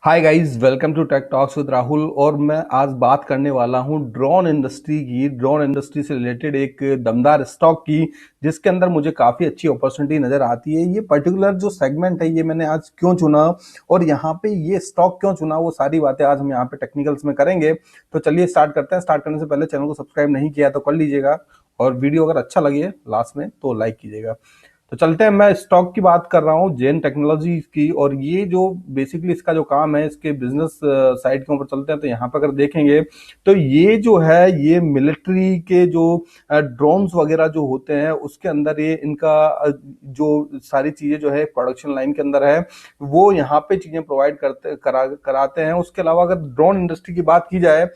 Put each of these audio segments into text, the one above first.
Hi guys, welcome to tech talks with Rahul. और मैं आज बात करने वाला हूं ड्रोन इंडस्ट्री की। ड्रोन इंडस्ट्री से रिलेटेड एक दमदार स्टॉक की, जिसके अंदर मुझे काफ़ी अच्छी अपॉर्चुनिटी नज़र आती है। ये पर्टिकुलर जो सेगमेंट है, ये मैंने आज क्यों चुना और यहाँ पे ये स्टॉक क्यों चुना, वो सारी बातें आज हम यहाँ पे टेक्निकल्स में करेंगे। तो चलिए स्टार्ट करते हैं। स्टार्ट करने से पहले चैनल को सब्सक्राइब नहीं किया तो कर लीजिएगा, और वीडियो अगर अच्छा लगे लास्ट में तो लाइक कीजिएगा। तो चलते हैं, मैं स्टॉक की बात कर रहा हूँ, जेन टेक्नोलॉजी की। और ये जो बेसिकली इसका जो काम है, इसके बिजनेस साइड के ऊपर चलते हैं। तो यहाँ पर अगर देखेंगे तो ये जो है, ये मिलिट्री के जो ड्रोन्स वगैरह जो होते हैं, उसके अंदर ये इनका जो सारी चीजें जो है प्रोडक्शन लाइन के अंदर है, वो यहाँ पे चीजें प्रोवाइड कराते हैं। उसके अलावा अगर ड्रोन इंडस्ट्री की बात की जाए,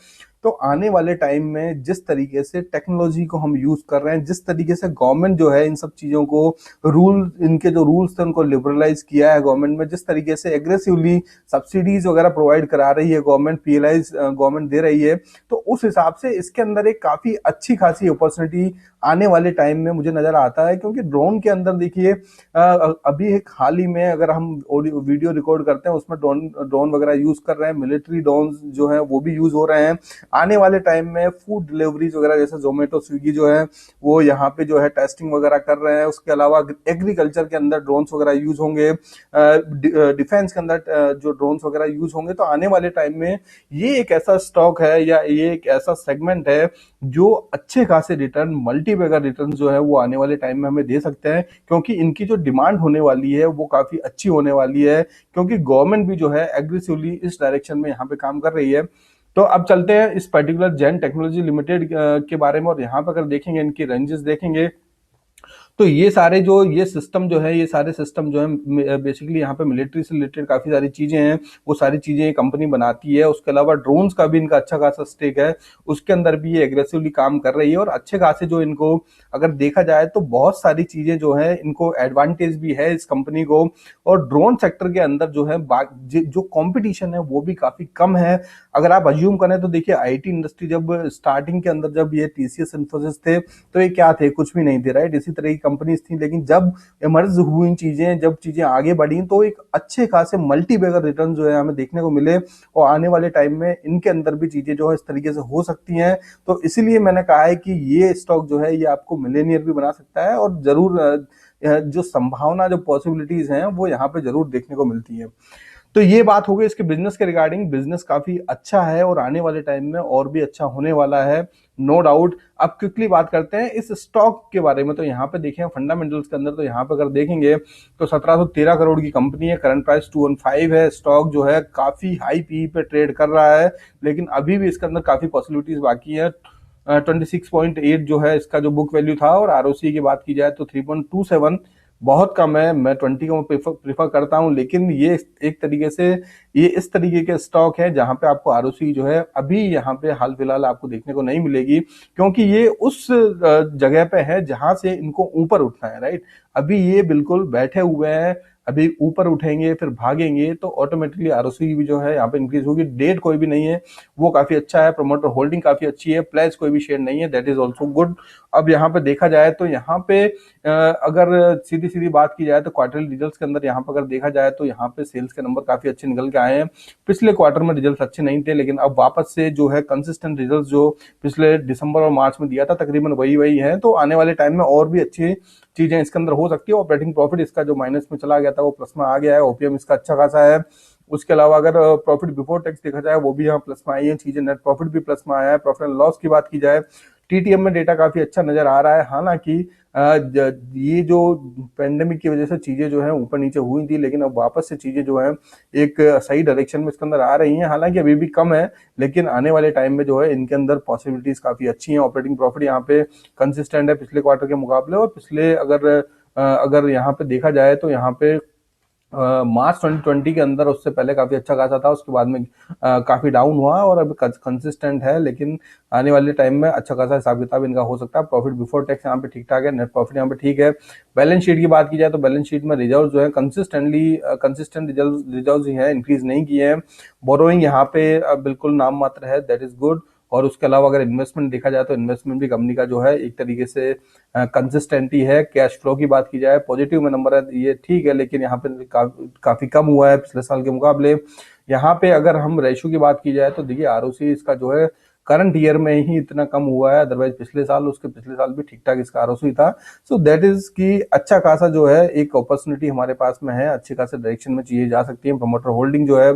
तो आने वाले टाइम में जिस तरीके से टेक्नोलॉजी को हम यूज कर रहे हैं, जिस तरीके से गवर्नमेंट जो है इन सब चीजों को इनके जो रूल्स थे उनको लिबरलाइज किया है गवर्नमेंट में, जिस तरीके से एग्रेसिवली सब्सिडीज वगैरह प्रोवाइड करा रही है गवर्नमेंट, पीएलआईज गवर्नमेंट दे रही है, तो उस हिसाब से इसके अंदर एक काफी अच्छी खासी अपॉर्चुनिटी आने वाले टाइम में मुझे नजर आता है। क्योंकि ड्रोन के अंदर देखिए, अभी एक हाल ही में अगर हम वीडियो रिकॉर्ड करते हैं, उसमें ड्रोन ड्रोन वगैरह यूज कर रहे हैं, मिलिट्री ड्रोन जो है वो भी यूज हो रहे हैं। आने वाले टाइम में फूड डिलीवरीज वगैरह जैसे जोमेटो, स्विगी जो है वो यहाँ पे जो है टेस्टिंग वगैरह कर रहे हैं। उसके अलावा एग्रीकल्चर के अंदर ड्रोन्स वगैरह यूज होंगे, डिफेंस के अंदर जो ड्रोन्स वगैरह यूज होंगे। तो आने वाले टाइम में ये एक ऐसा स्टॉक है या ये एक ऐसा सेगमेंट है जो अच्छे खासे रिटर्न, मल्टीबैगर रिटर्न जो है वो आने वाले टाइम में हमें दे सकते हैं। क्योंकि इनकी जो डिमांड होने वाली है वो काफी अच्छी होने वाली है, क्योंकि गवर्नमेंट भी जो है एग्रेसिवली इस डायरेक्शन में यहाँ पे काम कर रही है। तो अब चलते हैं इस पर्टिकुलर जेन टेक्नोलॉजी लिमिटेड के बारे में। और यहाँ पर अगर देखेंगे, इनकी रेंजेस देखेंगे, तो ये सिस्टम जो है, ये सारे सिस्टम जो है बेसिकली यहाँ पे मिलिट्री से रिलेटेड काफी सारी चीजें हैं, वो सारी चीजें ये कंपनी बनाती है। उसके अलावा ड्रोन्स का भी इनका अच्छा खासा स्टेक है, उसके अंदर भी ये एग्रेसिवली काम कर रही है। और अच्छे खासे जो इनको अगर देखा जाए तो बहुत सारी चीजें जो है, इनको एडवांटेज भी है इस कंपनी को। और ड्रोन सेक्टर के अंदर जो है जो कॉम्पिटिशन है वो भी काफी कम है। अगर आप अज्यूम करें तो देखिए, आईटी इंडस्ट्री जब स्टार्टिंग के अंदर, जब ये टीसीएस, इन्फोसिस थे, तो ये क्या थे? कुछ भी नहीं थे, राइट? इसी तरह की कंपनीज थी। लेकिन जब इमर्ज हुई चीजें, जब चीजें आगे बढ़ी, तो एक अच्छे खासे मल्टी बैगर रिटर्न जो है हमें देखने को मिले। और आने वाले टाइम में इनके अंदर भी चीजें जो है इस तरीके से हो सकती हैं। तो इसीलिए मैंने कहा है कि ये स्टॉक जो है ये आपको मिलेनियर भी बना सकता है, और जरूर जो संभावना, जो पॉसिबिलिटीज हैं, वो यहाँ पे जरूर देखने को मिलती है। तो ये बात हो गई इसके बिजनेस के रिगार्डिंग। बिजनेस काफी अच्छा है और आने वाले टाइम में और भी अच्छा होने वाला है, नो डाउट। अब क्विकली बात करते हैं इस स्टॉक के बारे में। तो यहाँ पे देखें फंडामेंटल्स के अंदर, तो यहाँ पे अगर देखेंगे तो 1713 करोड़ की कंपनी है, करंट प्राइस 215 है। स्टॉक जो है काफी हाई पी पे ट्रेड कर रहा है, लेकिन अभी भी इसके अंदर काफी पॉसिबिलिटीज बाकी है। 26.8 जो है इसका जो बुक वैल्यू था, और आरओसी की बात की जाए तो 3.27 बहुत कम है। मैं 20 को प्रीफर करता हूं। लेकिन ये एक तरीके से, ये इस तरीके के स्टॉक है जहां पे आपको आरओसी जो है अभी यहाँ पे हाल फिलहाल आपको देखने को नहीं मिलेगी, क्योंकि ये उस जगह पे है जहां से इनको ऊपर उठना है, राइट? अभी ये बिल्कुल बैठे हुए हैं, अभी ऊपर उठेंगे फिर भागेंगे, तो ऑटोमेटिकली आरओसी भी जो है यहाँ पे इंक्रीज होगी। डेट कोई भी नहीं है, वो काफी अच्छा है। प्रोमोटर होल्डिंग काफी अच्छी है। प्लेस कोई भी शेयर नहीं है, दैट इज ऑल्सो गुड। अब यहाँ पे देखा जाए तो यहाँ पे अगर सीधी सीधी बात की जाए तो क्वार्टरली रिजल्ट्स के अंदर यहाँ पर अगर देखा जाए तो यहाँ पे सेल्स के नंबर काफी अच्छे निकल के आए हैं। पिछले क्वार्टर में रिजल्ट्स अच्छे नहीं थे, लेकिन अब वापस से जो है कंसिस्टेंट रिजल्ट्स जो पिछले दिसंबर और मार्च में दिया था, तकरीबन वही वही है। तो आने वाले टाइम में और भी अच्छी चीजें इसके अंदर हो सकती है। ऑपरेटिंग प्रॉफिट इसका जो माइनस में चला गया था वो प्लस में आ गया है। ओपीएम इसका अच्छा खासा है। उसके अलावा अगर प्रॉफिट बिफोर टैक्स देखा जाए, वो भी यहाँ प्लस में आई है चीजें। नेट प्रॉफिट भी प्लस में आया है। प्रॉफिट एंड लॉस की बात की जाए, टीटीएम में डेटा काफी अच्छा नजर आ रहा है। हालांकि ये जो पेंडेमिक की वजह से चीजें जो है ऊपर नीचे हुई थी, लेकिन अब वापस से चीजें जो है एक सही डायरेक्शन में इसके अंदर आ रही हैं। हालांकि अभी भी कम है, लेकिन आने वाले टाइम में जो है इनके अंदर पॉसिबिलिटीज काफी अच्छी हैं। ऑपरेटिंग प्रॉफिट यहाँ पे कंसिस्टेंट है पिछले क्वार्टर के मुकाबले। और पिछले अगर यहाँ पे देखा जाए तो यहाँ पे मार्च 2020 के अंदर उससे पहले काफी अच्छा खासा था, उसके बाद में काफी डाउन हुआ और अभी कंसिस्टेंट है। लेकिन आने वाले टाइम में अच्छा खासा हिसाब किताब इनका हो सकता है। प्रॉफिट बिफोर टैक्स यहाँ पे ठीक ठाक है। नेट प्रॉफिट यहाँ पे ठीक है। बैलेंस शीट की बात की जाए तो बैलेंस शीट में रिजर्व जो है कंसिस्टेंट रिजर्व ही है, इंक्रीज नहीं किए हैं। बोरोइंग यहाँ पे बिल्कुल नाम मात्र है, दैट इज गुड। और उसके अलावा अगर इन्वेस्टमेंट देखा जाए तो इन्वेस्टमेंट भी कंपनी का जो है एक तरीके से कंसिस्टेंट ही है। कैश फ्लो की बात की जाए, पॉजिटिव में नंबर है, ये ठीक है, लेकिन यहाँ पे काफी कम हुआ है पिछले साल के मुकाबले। यहाँ पे अगर हम रेशियो की बात की जाए तो देखिए आरओसी इसका जो है करंट ईयर में ही इतना कम हुआ है, अदरवाइज पिछले साल उसके पिछले साल भी ठीक ठाक इसका आरओसी था। सो दैट इज कि अच्छा खासा जो है एक अपॉर्चुनिटी हमारे पास में है, अच्छे खासे डायरेक्शन में चीजें जा सकती हैं। प्रमोटर होल्डिंग जो है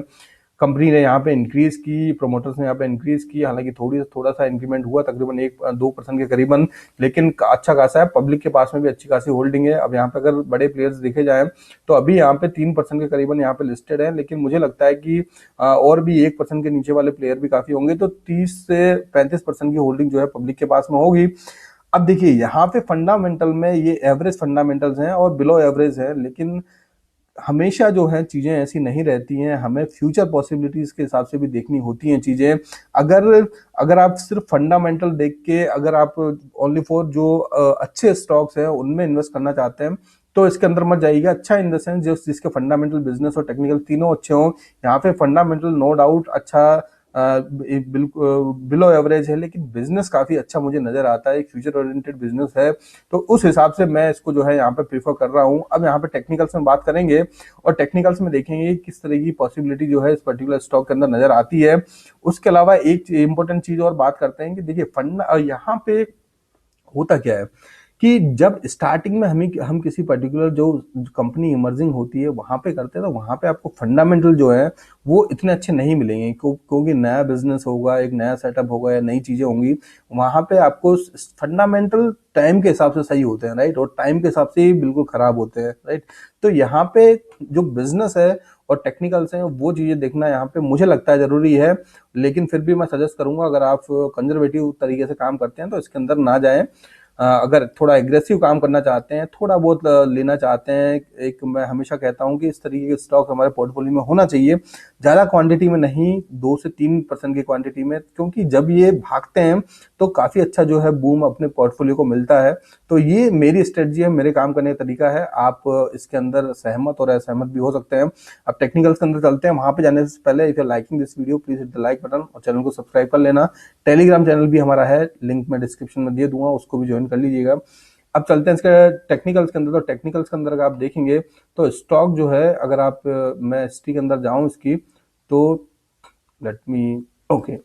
कंपनी ने यहाँ पे इंक्रीज की, प्रोमोटर्स ने यहाँ पे इंक्रीज की, हालांकि थोड़ा सा इंक्रीमेंट हुआ तकरीबन 1-2% के करीबन, लेकिन अच्छा खासा है। पब्लिक के पास में भी अच्छी खासी होल्डिंग है। अब यहाँ पे अगर बड़े प्लेयर्स देखे जाए तो अभी यहाँ पे 3% के करीबन यहाँ पे लिस्टेड है, लेकिन मुझे लगता है कि और भी 1% के नीचे वाले प्लेयर भी काफी होंगे, तो 30 से 35% की होल्डिंग जो है पब्लिक के पास में होगी। अब देखिए यहाँ पे फंडामेंटल में ये एवरेज फंडामेंटल्स हैं और बिलो एवरेज है, लेकिन हमेशा जो है चीजें ऐसी नहीं रहती हैं, हमें फ्यूचर पॉसिबिलिटीज के हिसाब से भी देखनी होती हैं चीजें। अगर अगर आप सिर्फ फंडामेंटल देख के अगर आप ओनली फॉर जो अच्छे स्टॉक्स हैं उनमें इन्वेस्ट करना चाहते हैं तो इसके अंदर मत जाइएगा। अच्छा इन द सेंस जो जिसके फंडामेंटल, बिजनेस और टेक्निकल तीनों अच्छे हों। यहाँ पे फंडामेंटल नो डाउट अच्छा बिल्कुल बिलो एवरेज है, लेकिन बिजनेस काफी अच्छा मुझे नजर आता है, एक फ्यूचर ओरिएंटेड बिजनेस है, तो उस हिसाब से मैं इसको जो है यहाँ पे प्रीफर कर रहा हूँ। अब यहाँ पे टेक्निकल्स में बात करेंगे और टेक्निकल्स में देखेंगे किस तरह की पॉसिबिलिटी जो है इस पर्टिकुलर स्टॉक के अंदर नजर आती है। उसके अलावा एक इंपॉर्टेंट चीज और बात करते हैं कि देखिए फंड यहाँ पे होता क्या है कि जब स्टार्टिंग में हम किसी पर्टिकुलर जो कंपनी इमर्जिंग होती है वहां पे करते हैं तो वहां पे आपको फंडामेंटल जो है वो इतने अच्छे नहीं मिलेंगे, क्योंकि नया बिजनेस होगा, एक नया सेटअप होगा या नई चीजें होंगी। वहां पे आपको फंडामेंटल टाइम के हिसाब से सही होते हैं, राइट, और टाइम के हिसाब से ही बिल्कुल खराब होते हैं, राइट। तो यहाँ पे जो बिजनेस है और टेक्निकल्स हैं वो चीजें देखना यहाँ पे मुझे लगता है जरूरी है, लेकिन फिर भी मैं सजेस्ट करूंगा अगर आप कंजर्वेटिव तरीके से काम करते हैं तो इसके अंदर ना जाएं। अगर थोड़ा एग्रेसिव काम करना चाहते हैं, थोड़ा बहुत लेना चाहते हैं, एक मैं हमेशा कहता हूं कि इस तरीके के स्टॉक हमारे पोर्टफोलियो में होना चाहिए, ज्यादा क्वांटिटी में नहीं, 2 से 3% की क्वांटिटी में, क्योंकि जब ये भागते हैं तो काफी अच्छा जो है बूम अपने पोर्टफोलियो को मिलता है। तो ये मेरी स्ट्रेटजी है, मेरे काम करने का तरीका है। आप इसके अंदर सहमत और असहमत भी हो सकते हैं। अब टेक्निकल्स के अंदर चलते हैं। वहां पे जाने से पहले if you liking this video please hit the like button और चैनल को सब्सक्राइब कर लेना। टेलीग्राम चैनल भी हमारा है, लिंक मैं डिस्क्रिप्शन में दे दूंगा, उसको भी ज्वाइन कर लीजिएगा। अब चलते हैं इसके टेक्निकल्स के अंदर। तो टेक्निकल्स के अंदर अगर आप देखेंगे तो स्टॉक जो है, अगर आप मैं हिस्ट्री के अंदर जाऊं इसकी, तो लेट मी ओके,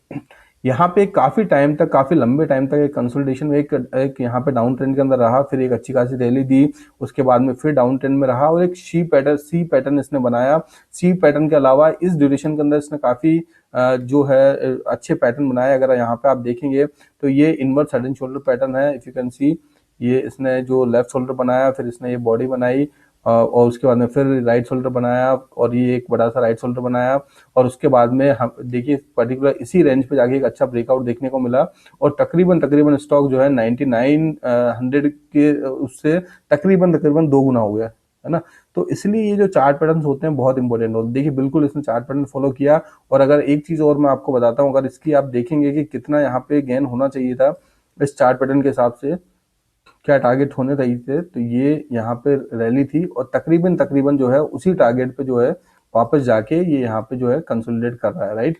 यहाँ पे काफी टाइम तक, काफी लंबे टाइम तक एक कंसोलिडेशन में एक यहाँ पे डाउन ट्रेंड के अंदर रहा, फिर एक अच्छी खासी रैली दी, उसके बाद में फिर डाउन ट्रेंड में रहा और एक सी पैटर्न इसने बनाया। सी पैटर्न के अलावा इस ड्यूरेशन के अंदर इसने काफी जो है अच्छे पैटर्न बनाए। अगर यहाँ पे आप देखेंगे तो ये inverse head and shoulder pattern है, इफ यू कैन सी। ये इसने जो लेफ्ट शोल्डर बनाया, फिर इसने ये बॉडी बनाई और उसके बाद में फिर राइट शोल्डर बनाया और ये एक बड़ा सा राइट शोल्डर बनाया, और उसके बाद में हम देखिए पर्टिकुलर इसी रेंज पे जाके एक अच्छा ब्रेकआउट देखने को मिला और तकरीबन तकरीबन स्टॉक जो है 9900 के उससे तकरीबन 2 गुना हो गया, है ना। तो इसलिए ये जो चार्ट पैटर्न होते हैं बहुत इंपॉर्टेंट होते हैं। देखिए बिल्कुल इसने चार्ट पैटर्न फॉलो किया। और अगर एक चीज और मैं आपको बताता हूँ, अगर इसकी आप देखेंगे कि कितना यहाँ पे गेन होना चाहिए था इस चार्ट पैटर्न के हिसाब से, क्या टारगेट होने चाहिए थे, तो ये यहाँ पे रैली थी और तकरीबन तकरीबन जो है उसी टारगेट पे जो है वापस जाके ये यहाँ पे जो है कंसोलिडेट कर रहा है, राइट।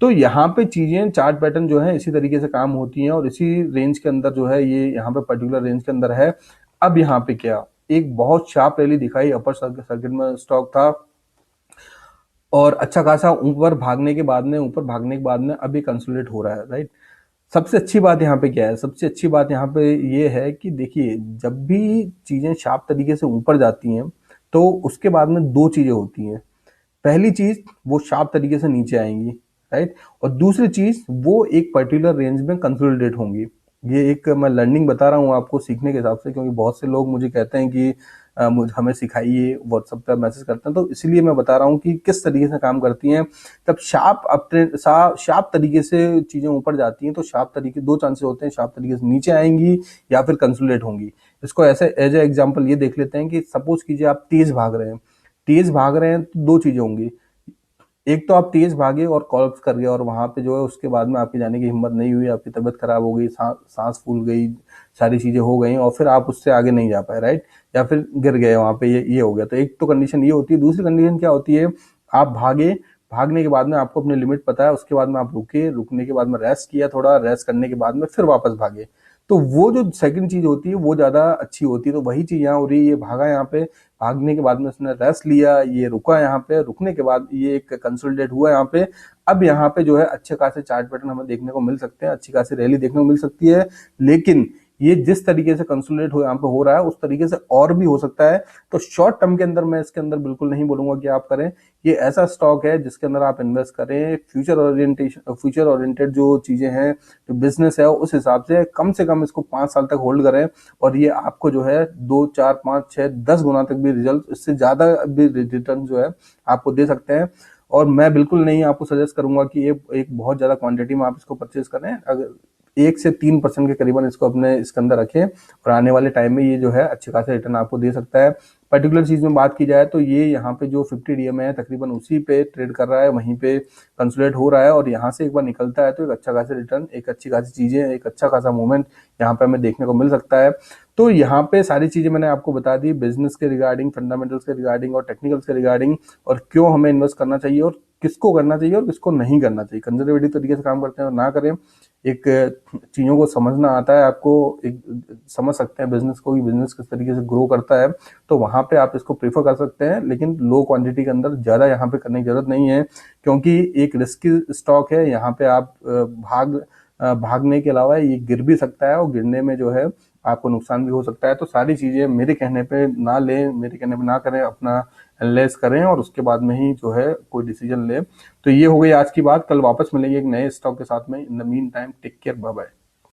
तो यहाँ पे चीजें, चार्ट पैटर्न जो है इसी तरीके से काम होती हैं और इसी रेंज के अंदर जो है ये यहाँ पे पर्टिकुलर रेंज के अंदर है। अब यहाँ पे क्या, एक बहुत शार्प रैली दिखाई, अपर सर्किट में स्टॉक था और अच्छा खासा ऊपर भागने के बाद में अभी कंसोलिडेट हो रहा है, राइट। सबसे अच्छी बात यहाँ पे क्या है, सबसे अच्छी बात यहाँ पे ये है कि देखिए जब भी चीजें शार्प तरीके से ऊपर जाती हैं तो उसके बाद में 2 चीजें होती हैं। पहली चीज, वो शार्प तरीके से नीचे आएंगी, राइट, और दूसरी चीज वो एक पर्टिकुलर रेंज में कंसोलिडेट होंगी। ये एक मैं लर्निंग बता रहा हूँ आपको सीखने के हिसाब से, क्योंकि बहुत से लोग मुझे कहते हैं कि हमें सिखाइए, व्हाट्सएप पे मैसेज करते हैं, तो इसलिए मैं बता रहा हूँ कि किस तरीके से काम करती हैं। तब शार्प तरीके से चीजें ऊपर जाती हैं तो शार्प तरीके 2 चांसेस होते हैं, शार्प तरीके से नीचे आएंगी या फिर कंसोलिडेट होंगी। इसको ऐसे एज ए एग्जांपल ये देख लेते हैं कि सपोज कीजिए आप तेज भाग रहे हैं तो 2 चीजें होंगी। एक तो आप तेज भागे और कोलैप्स कर गए और वहां पे जो है उसके बाद में आपकी जाने की हिम्मत नहीं हुई, आपकी तबीयत खराब हो गई, सांस फूल गई, सारी चीजें हो गई और फिर आप उससे आगे नहीं जा पाए, राइट, या फिर गिर गए वहां पे, ये हो गया। तो एक तो कंडीशन ये होती है। दूसरी कंडीशन क्या होती है, आप भागने के बाद में आपको अपनी लिमिट पता है, उसके बाद में आप रुके, रुकने के बाद में रेस्ट किया, थोड़ा रेस्ट करने के बाद में फिर वापस भागे, तो वो जो सेकंड चीज होती है वो ज्यादा अच्छी होती है। तो वही चीज यहाँ हो रही है, ये भागा यहाँ पे, भागने के बाद में उसने रेस्ट लिया, ये रुका यहाँ पे, रुकने के बाद ये एक कंसोलिडेट हुआ यहाँ पे। अब यहाँ पे जो है अच्छे खासे चार्ट पैटर्न हमें देखने को मिल सकते हैं, अच्छी खासी रैली देखने को मिल सकती है। लेकिन ये जिस तरीके से कंसोलिडेट हो यहाँ पे हो रहा है, उस तरीके से और भी हो सकता है। तो शॉर्ट टर्म के अंदर मैं इसके अंदर बिल्कुल नहीं बोलूंगा कि आप करें। ये ऐसा स्टॉक है जिसके अंदर आप इन्वेस्ट करें, फ्यूचर ओरिएंटेड जो चीजें हैं, जो बिजनेस है, उस हिसाब से कम इसको 5 साल तक होल्ड करें। और ये आपको जो है 2, 4, 5, 6, 10 गुना तक भी रिजल्ट, इससे ज्यादा भी रिटर्न जो है आपको दे सकते हैं। और मैं बिल्कुल नहीं आपको सजेस्ट करूंगा कि ये एक बहुत ज्यादा क्वांटिटी में आप इसको परचेज करें। अगर 1 से 3% के करीबन इसको अपने इसके अंदर रखें, और आने वाले टाइम में ये जो है अच्छे खासे रिटर्न आपको दे सकता है। पर्टिकुलर चीज में बात की जाए तो ये यहाँ पे जो 50 डीएमए है तकरीबन उसी पे ट्रेड कर रहा है, वहीं पे कंसोलिडेट हो रहा है, और यहाँ से एक बार निकलता है तो एक अच्छा खासा रिटर्न, एक अच्छी खासी चीजें, एक अच्छा खासा मूवमेंट यहाँ पे हमें देखने को मिल सकता है। तो यहाँ पे सारी चीजें मैंने आपको बता दी, बिजनेस के रिगार्डिंग, फंडामेंटल्स के रिगार्डिंग और टेक्निकल्स के रिगार्डिंग, और क्यों हमें इन्वेस्ट करना चाहिए और किसको करना चाहिए और किसको नहीं करना चाहिए। कंजर्वेटिव तरीके से काम करते हैं और ना करें। एक चीजों को समझना आता है आपको, एक समझ सकते हैं बिजनेस को, बिजनेस किस तरीके से ग्रो करता है, तो वहां पे आप इसको प्रीफर कर सकते हैं। लेकिन लो क्वांटिटी के अंदर ज्यादा यहाँ पे करने की जरूरत नहीं है, क्योंकि एक रिस्की स्टॉक है। यहाँ पे आप भागने के अलावा ये गिर भी सकता है, और गिरने में जो है आपको नुकसान भी हो सकता है। तो सारी चीजें मेरे कहने पे ना लें, मेरे कहने पे ना करें, अपना एनालाइज करें और उसके बाद में ही जो है कोई डिसीजन लें। तो ये हो गई आज की बात, कल वापस मिलेंगे एक नए स्टॉक के साथ में। In the mean time take care, bye bye.